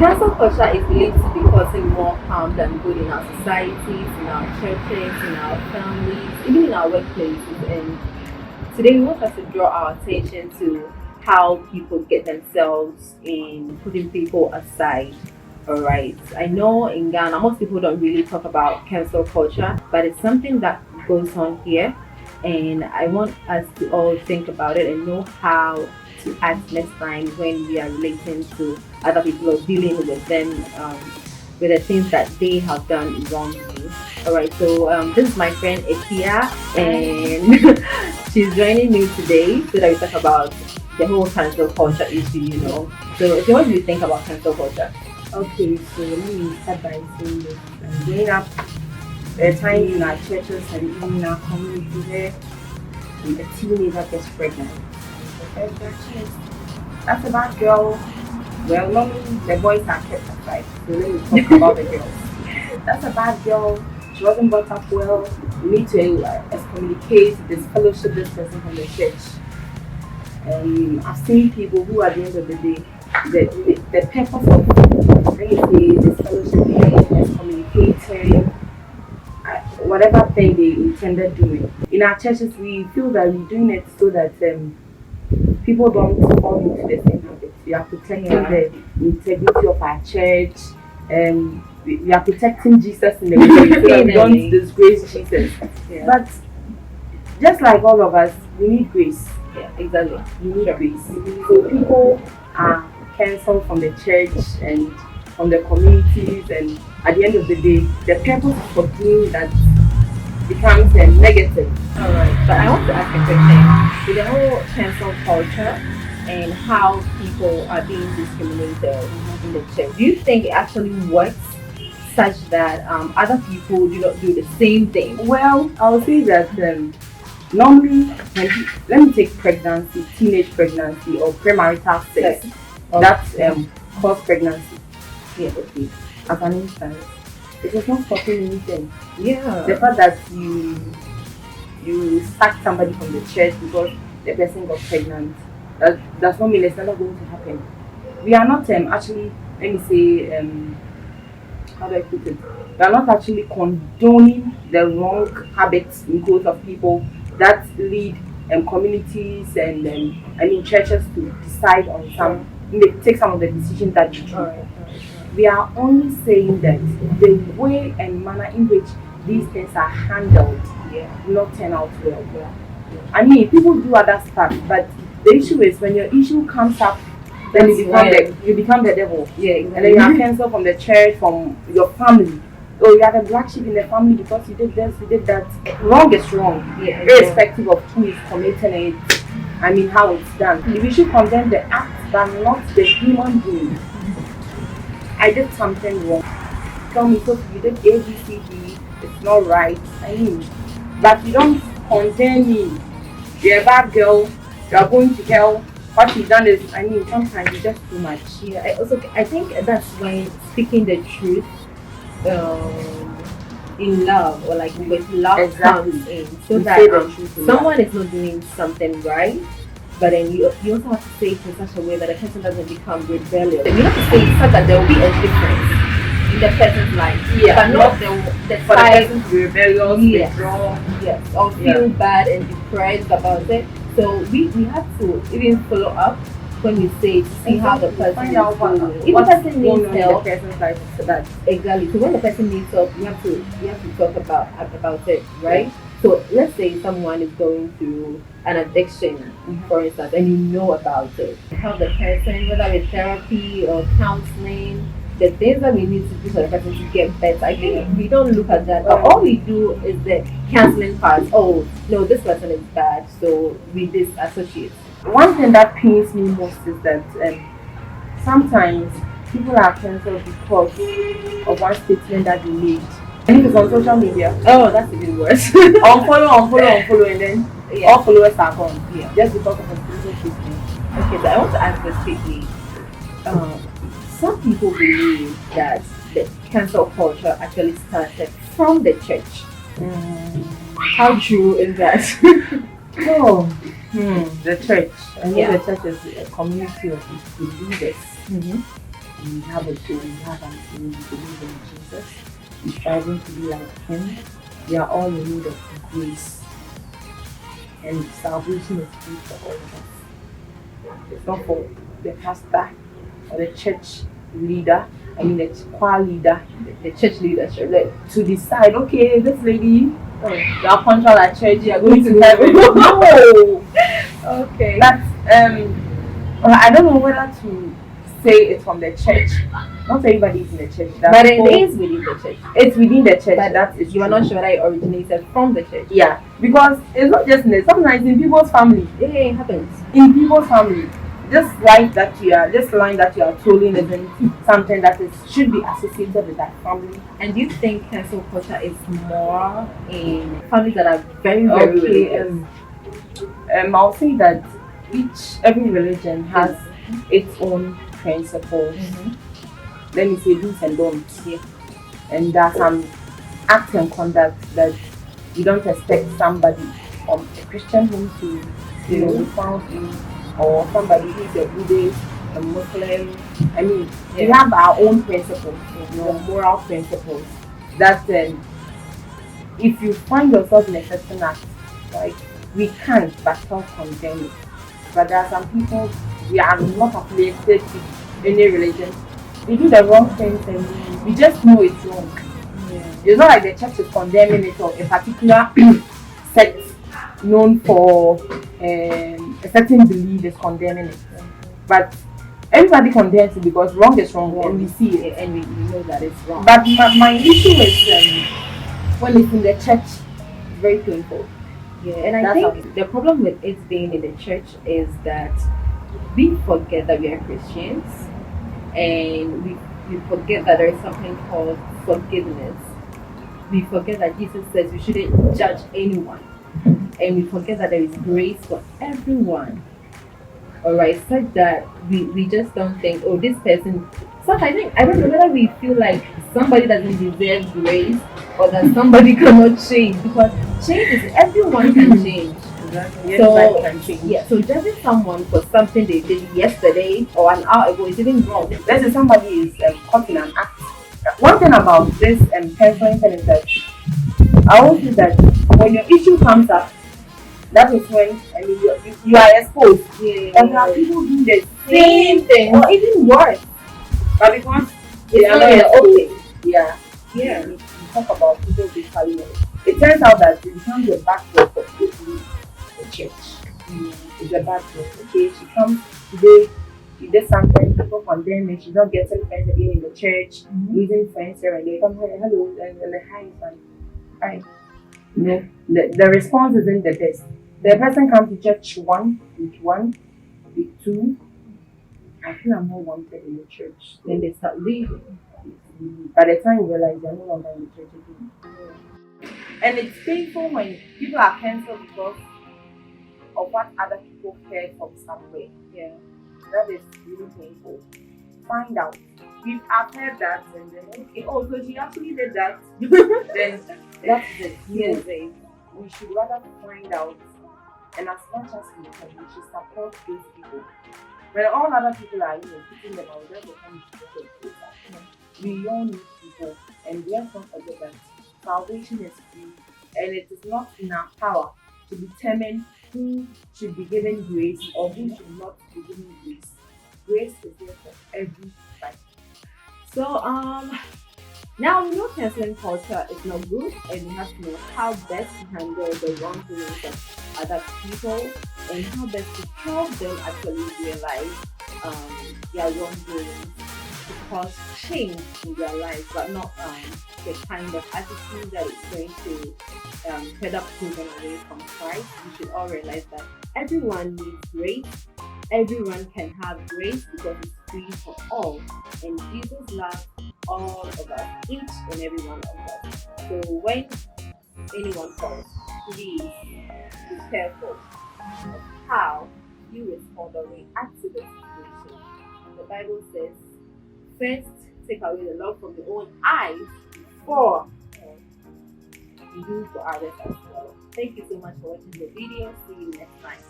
Cancel culture is believed to be causing more harm than good in our societies, in our churches, in our families, even in our workplaces. And today we want us to draw our attention to how people get themselves in putting people aside. Alright. I know in Ghana most people don't really talk about cancel culture, but it's something that goes on here, and I want us to all think about it and know how to act next time when we are relating to other people or dealing with them, with the things that they have done wrongly. Alright, so this is my friend Ekia, and she's joining me today so that we talk about the whole cancel culture issue. So, what do you think about cancel culture? Okay, so let me start by saying this. Growing up, there are times in our churches and even in our community where a teenager gets pregnant. That's a bad girl. Well, normally the boys are kept aside, so let me talk about the girls. That's a bad girl. She wasn't brought up well. We need to excommunicate, disfellowship this person from the church. I've seen people who, at the end of the day, the purpose of, let me say, disfellowshipping, excommunicating, whatever thing they intended doing. In our churches, we feel that we're doing it so that people don't fall into the same habits. We are protecting the integrity of our church, and we are protecting Jesus in the way so that we don't disgrace Jesus. Yeah. But just like all of us, we need grace. Yeah, exactly. We need grace. So people are cancelled from the church and from the communities, and at the end of the day, the purpose for doing that becomes negative. Alright, but I want to ask a question. With the whole cancel culture and how people are being discriminated in the church, do you think it actually works such that other people do not do the same thing? Well, I'll say that normally, let me take pregnancy, teenage pregnancy, or premarital sex that cause pregnancy. Yeah, okay. As an instance, it is not stopping anything. Yeah. The fact that you sack somebody from the church because the person got pregnant, that does not mean it's never going to happen. We are not actually, let me say, how do I put it? We are not actually condoning the wrong habits in quotes of people that lead communities and churches to decide on take some of the decisions that you do. We are only saying that the way and manner in which these things are handled will not turn out well. I mean, people do other stuff, but the issue is when your issue comes up, then you become the devil. Yeah, exactly. And then you are cancelled from the church, from your family. Oh, you are the black sheep in the family because you did this, you did that. Wrong is wrong, irrespective of who is committing it. I mean, how it's done. We should condemn the act, but not the human being. I did something wrong. Tell me, so you did A, B, C, D. It's not right. I mean, but you don't condemn me. You're a bad girl. You are going to hell. What you've done is, I mean, sometimes it's just too much. Yeah, I think that's when speaking the truth in love, or like with love, comes in, so that someone is not doing something right, but then you also have to say it in such a way that the person doesn't become rebellious. You have to say it so that there will be a difference in the person's life, but not the for the person to be rebellious, withdraw, or feel bad and depressed about it. So we have to even follow up when we say to see how the person is doing. If the person needs help, the person's life for that. Exactly. So when the person needs help, you have to talk about it, right? So let's say someone is going through an addiction, for instance, and you know about it. Help the person, whether with therapy or counseling, the things that we need to do for the person to get better. I think we don't look at that, but all we do is the counseling part. Oh no, this person is bad, so we disassociate. One thing that pains me most is that sometimes people are cancelled because of one statement that they made. And if it's on social media, oh, that's even worse. unfollow, and then all followers are gone. Yeah, just because of a single statement. Okay, so I want to ask this quickly. Some people believe that the cancel culture actually started from the church. How true is that? The church. I know the church is a community of believers. we have a goal, we have an aim, we believe in Jesus, we're striving to be like Him. We are all in need of grace, and salvation is free for all of us. It's not for the pastor or the church leader, the choir leader, the church leadership, like, to decide, okay, this lady, you are punctual at church, you are going to heaven. No! Okay. That's, I don't know whether to say it's from the church. Not everybody is in the church. But it is within the church. It's within the church. But that is you are not sure that it originated from the church. Yeah, because it's not just in the, sometimes in people's family. Yeah, it happens. In people's family. This line that you are trolling isn't something that should be associated with that family. And do you think cancel culture is more in families that are very, very religious? I'll say that every religion has its own principles. Let me say do's and don'ts. Yeah. And there are some acts and conduct that you don't expect somebody from a Christian home to be found in, or somebody who's a Buddhist, a Muslim. We have our own principles, moral principles that if you find yourself in a certain act, like, we can't but self-condemn it. But there are some people, we are not affiliated with any religion. They do the wrong things and we just know it's wrong. Yeah. It's not like the church is condemning it, or a particular sect known for a certain belief is condemning it. But everybody condemns it because wrong is wrong, and we see it and we know that it's wrong. But my issue is when it's in the church, it's very painful. Yeah, and I think the problem with it being in the church is that we forget that we are Christians, and we forget that there is something called forgiveness. We forget that Jesus says we shouldn't judge anyone, and we forget that there is grace for everyone. Alright, such that we just don't think, oh, this person. Sometimes I don't know whether we feel like somebody doesn't deserve grace or that somebody cannot change, because change is everyone can change. Exactly. So judging someone for something they did yesterday or an hour ago is even wrong. Let's say somebody is caught in an act. One thing about this canceling thing is that I always feel that when your issue comes up, that is when you are exposed. And there are people doing the same thing or even worse. But because they are not okay. Yeah. We talk about people basically. It turns out that it becomes a backdoor for people to leave the church. It's a backdoor. Okay, she comes today, she did something, people condemn her, she's not getting friends again in the church, losing friends here and they come here, hello, and the hi is fine. Hi. The response isn't the best. The person comes to church week 2, I feel I'm not wanted in the church. Then they start leaving. By the time you realize they're no longer in the church again. And it's painful when people are cancelled because of what other people heard from somewhere. Yeah. That is really painful. Find out. If I've heard that and then okay, oh, so she actually did that, then that's it. We should rather find out, and as much as we can, we should support those people. When all other people are putting them out, that's the time we all need people, and let's not forget that salvation is free, and it is not in our power to determine who should be given grace or who should not be given grace. Grace is there for everybody. So now we know canceling culture is not good, and we have to know how best to handle the wrongdoings of other people and how best to help them actually realize their wrongdoings to cause change in their lives, but not the kind of attitude that is going to head up children away from Christ. We should all realize that everyone needs grace. Everyone can have grace because it's free for all, and Jesus loves all of us, each and every one of us. So when anyone falls, please be careful of how you respond or react to the situation. The Bible says, first take away the love from your own eyes before you do for others as well. Thank you so much for watching the video. See you next time.